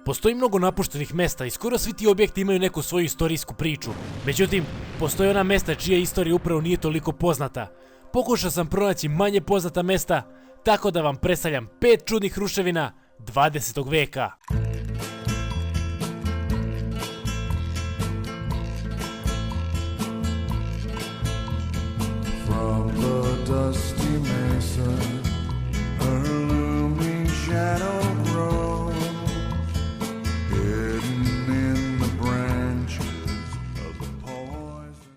Postoji mnogo napuštenih mesta i skoro svi ti objekti imaju neku svoju istorijsku priču. Međutim, postoje ona mesta čija istorija upravo nije toliko poznata. Pokušao sam pronaći manje poznata mesta, tako da vam predstavljam 5 čudnih ruševina 20. veka. From the dusty mesa, a looming shadow grows, hidden in the branches of the poison.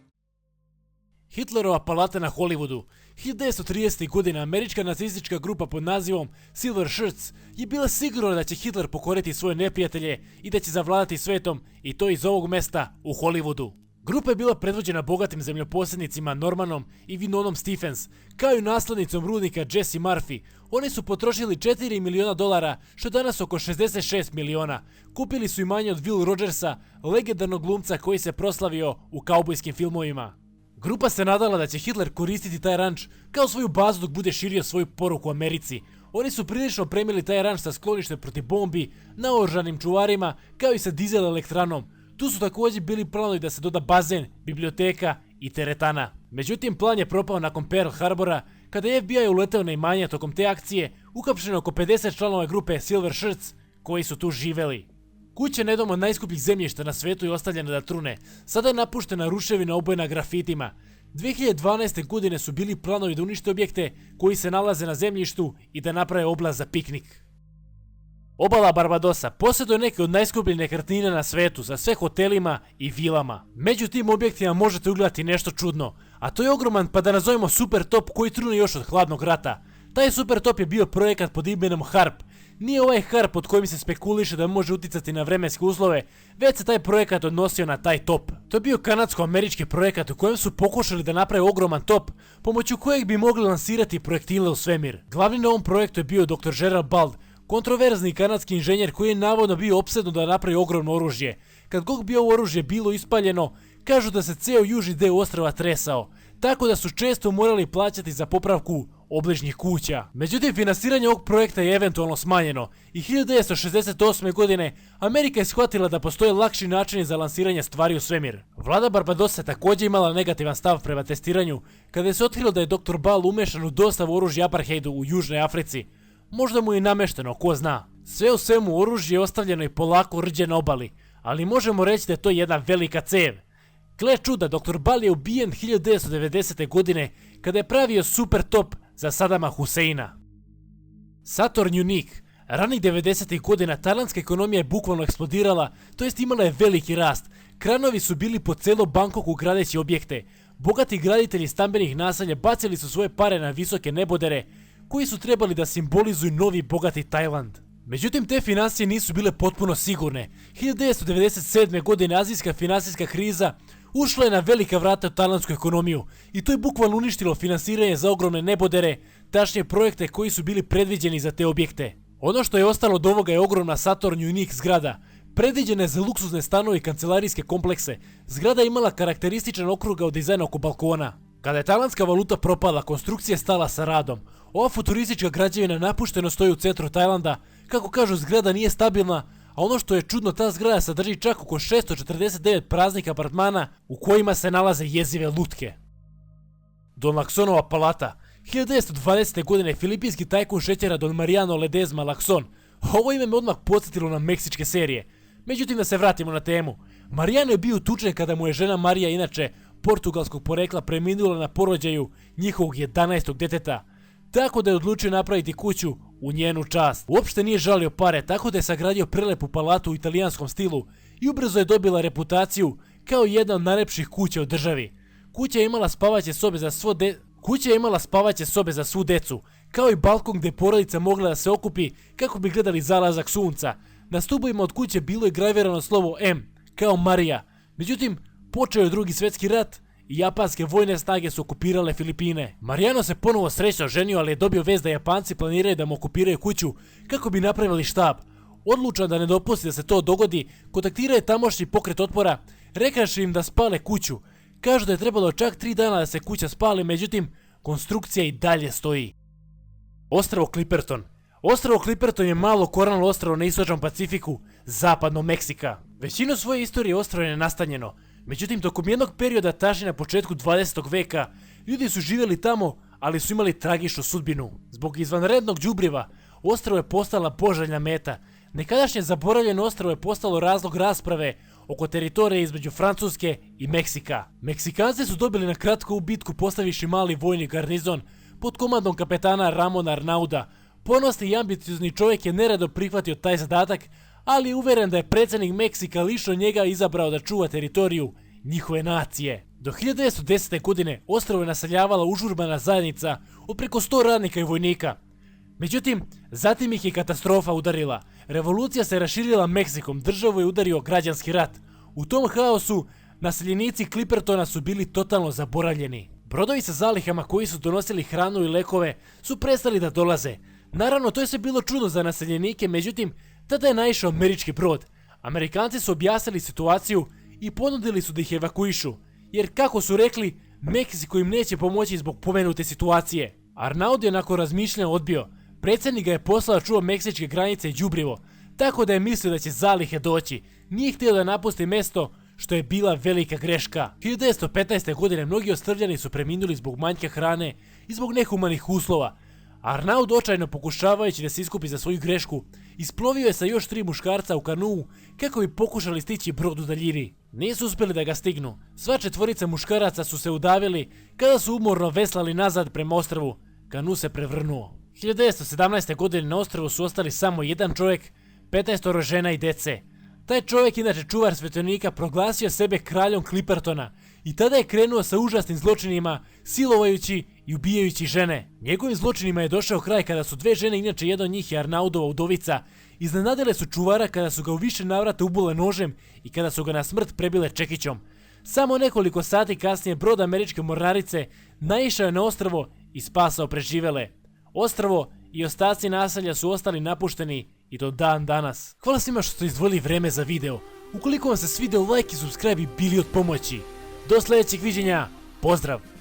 Hitlerova palata na Hollywoodu. 1930. godina američka nacistička grupa pod nazivom Silver Shirts je bila sigurna da će Hitler pokoriti svoje neprijatelje i da će zavladati svetom, i to iz ovog mesta u Hollywoodu. Grupa je bila predvođena bogatim zemljoposjednicima Normanom i Winonom Stephens, kao i naslednicom rudnika Jesse Murphy. Oni su potrošili $4 miliona, što je danas oko 66 miliona. Kupili su imanje od Will Rogersa, legendarnog glumca koji se proslavio u kaubojskim filmovima. Grupa se nadala da će Hitler koristiti taj ranč kao svoju bazu dok bude širio svoju poruku Americi. Oni su prilično opremili taj ranč sa skloništem protiv bombi, naoružanim čuvarima, kao i sa dizel elektranom. Tu su također bili planovi da se doda bazen, biblioteka i teretana. Međutim, plan je propao nakon Pearl Harbora, kada je FBI uleteo na imanje. Tokom te akcije uhapšeno oko 50 članova grupe Silver Shirts koji su tu živeli. Kuća je jednom od najskupljih zemljišta na svetu i ostavljena da trune. Sada je napuštena ruševina obojena grafitima. 2012. godine su bili planovi da unište objekte koji se nalaze na zemljištu i da naprave oblast za piknik. Obala Barbadosa posjeduje neke od najskupljih nekretnina na svetu sa sve hotelima i vilama. Među tim objektima možete ugledati nešto čudno, a to je ogroman, pa da nazovemo super top, koji trune još od hladnog rata. Taj super top je bio projekat pod imenom HARP. Nije ovaj HARP od kojim se spekuliše da može uticati na vremenske uslove, već se taj projekat odnosio na taj top. To je bio kanadsko-američki projekat u kojem su pokušali da naprave ogroman top, pomoću kojeg bi mogli lansirati projektile u svemir. Glavni na ovom projektu je bio Dr. Gerald Bald, kontroverzni kanadski inženjer koji je navodno bio opsednut da napravi ogromno oružje. Kad god bi ovo oružje bilo ispaljeno, kažu da se ceo južni deo ostrva tresao, tako da su često morali plaćati za popravku obližnjih kuća. Međutim, finansiranje ovog projekta je eventualno smanjeno i 1968. godine Amerika je shvatila da postoje lakši načini za lansiranje stvari u svemir. Vlada Barbadosa također imala negativan stav prema testiranju kada je se otkrilo da je Dr. Ball umešan u dostavu oružja apartheidu u Južnoj Africi. Možda mu je namešteno, ko zna. Sve u svemu, oružje je ostavljeno i polako rđe na obali, ali možemo reći da je to jedna velika cev. Gle čuda, Dr. Ball je ubijen 1990. godine kada je pravio super top za Sadama Huseina. Saturn Unique. Ranih 90. godina tajlandska ekonomija je bukvalno eksplodirala, to jest imala je veliki rast. Kranovi su bili po celo Bangkoku gradeći objekte. Bogati graditelji stambenih naselja bacili su svoje pare na visoke nebodere, koji su trebali da simbolizuju novi bogati Tajland. Međutim, te financije nisu bile potpuno sigurne. 1997. godine azijska finansijska kriza ušla je na velika vrata u tajlandsku ekonomiju i to je bukvalno uništilo finansiranje za ogromne nebodere, tačnije projekte koji su bili predviđeni za te objekte. Ono što je ostalo od ovoga je ogromna Saturn Unique zgrada, predviđena je za luksuzne stanove i kancelarijske komplekse. Zgrada je imala karakterističan okrugao dizajn oko balkona. Kada je tajlandska valuta propala, konstrukcija je stala sa radom. Ova futuristička građevina napušteno stoji u centru Tajlanda. Kako kažu, zgrada nije stabilna, a ono što je čudno, ta zgrada sadrži čak oko 649 praznih apartmana u kojima se nalaze jezive lutke. Don Laksonova palata. 1920. godine filipinski tajkun šećera Don Mariano Ledesma Lakson. Ovo ime me odmah podsjetilo na meksičke serije. Međutim, da se vratimo na temu. Mariano je bio utučen kada mu je žena Marija, inače portugalskog porekla, preminula na porođaju njihovog 11. deteta, tako da je odlučio napraviti kuću u njenu čast. Uopšte nije žalio pare, tako da je sagradio prelepu palatu u italijanskom stilu i ubrzo je dobila reputaciju kao jedna od najlepših kuća u državi. Kuća je imala spavaće sobe za svu decu, kao i balkon gdje porodica mogla da se okupi kako bi gledali zalazak sunca. Na stubovima od kuće bilo je gravirano slovo M, kao Marija. Međutim, počeo je Drugi svjetski rat i japanske vojne snage su okupirale Filipine. Mariano se ponovo srećno ženio, ali je dobio vest da Japanci planiraju da mu okupiraju kuću kako bi napravili štab. Odlučan da ne dopusti da se to dogodi, kontaktirao je tamošnji pokret otpora, rekavši im da spale kuću. Kažu da je trebalo čak 3 dana da se kuća spali, međutim, konstrukcija i dalje stoji. Ostrvo Clipperton. Ostrvo Clipperton je malo koralno ostrvo na istočnom Pacifiku, zapadno Meksika. Većinu svoje istorije ostrvo je nenastanjeno, međutim tokom jednog perioda tažnje na početku 20. veka ljudi su živjeli tamo, ali su imali tragičnu sudbinu. Zbog izvanrednog đubriva, ostrvo je postala poželjna meta. Nekadašnje zaboravljeno ostrvo je postalo razlog rasprave oko teritorije između Francuske i Meksika. Meksikanci su dobili na kratko u bitku postavivši mali vojni garnizon pod komandom kapetana Ramona Arnauda. Ponosni i ambiciozni čovjek je neredo prihvatio taj zadatak, ali je uveren da je predsjednik Meksika lično njega izabrao da čuva teritoriju njihove nacije. Do 1910. godine ostrvo je naseljavala užurbana zajednica od preko 100 radnika i vojnika. Međutim, zatim ih je katastrofa udarila. Revolucija se raširila Meksikom, državu je udario građanski rat. U tom haosu naseljenici Clippertona su bili totalno zaboravljeni. Brodovi sa zalihama koji su donosili hranu i lekove su prestali da dolaze. Naravno, to je sve bilo čudno za naseljenike, međutim, tada je naišao američki brod. Amerikanci su objasnili situaciju i ponudili su da ih evakuišu, jer kako su rekli, Meksiko im neće pomoći zbog pomenute situacije. Arnaud je nakon razmišljanja odbio. Predsjednik ga je poslao čuva meksičke granice i đubrivo, tako da je mislio da će zalihe doći. Nije htio da napusti mesto, što je bila velika greška. 1915. godine mnogi ostrvljani su preminuli zbog manjka hrane i zbog nehumanih uslova. Arnaud, očajno pokušavajući da se iskupi za svoju grešku, isplovio je sa još 3 muškarca u kanuu kako bi pokušali stići brod u daljini. Nisu uspjeli da ga stignu. Sva 4 muškaraca su se udavili kada su umorno veslali nazad prema ostrvu. Kanu se prevrnuo. 1917. godine na ostrvu su ostali samo jedan čovjek, 15 žena i dece. Taj čovjek, inače čuvar svetionika, proglasio sebe kraljom Clippertona i tada je krenuo sa užasnim zločinima, silovajući i ubijajući žene. Njegovim zločinima je došao kraj kada su 2 žene, inače jedna od njih je Arnaudova udovica, iznenadile su čuvara kada su ga u više navrata ubole nožem i kada su ga na smrt prebile čekićom. Samo nekoliko sati kasnije brod američke mornarice naišao je na ostrvo i spasao preživele. Ostrvo i ostaci naselja su ostali napušteni i do dan danas. Hvala svima što ste izdvojili vreme za video. Ukoliko vam se svidio, like i subscribe bi bili od pomoći. Do sljedećeg viđenja, pozdrav!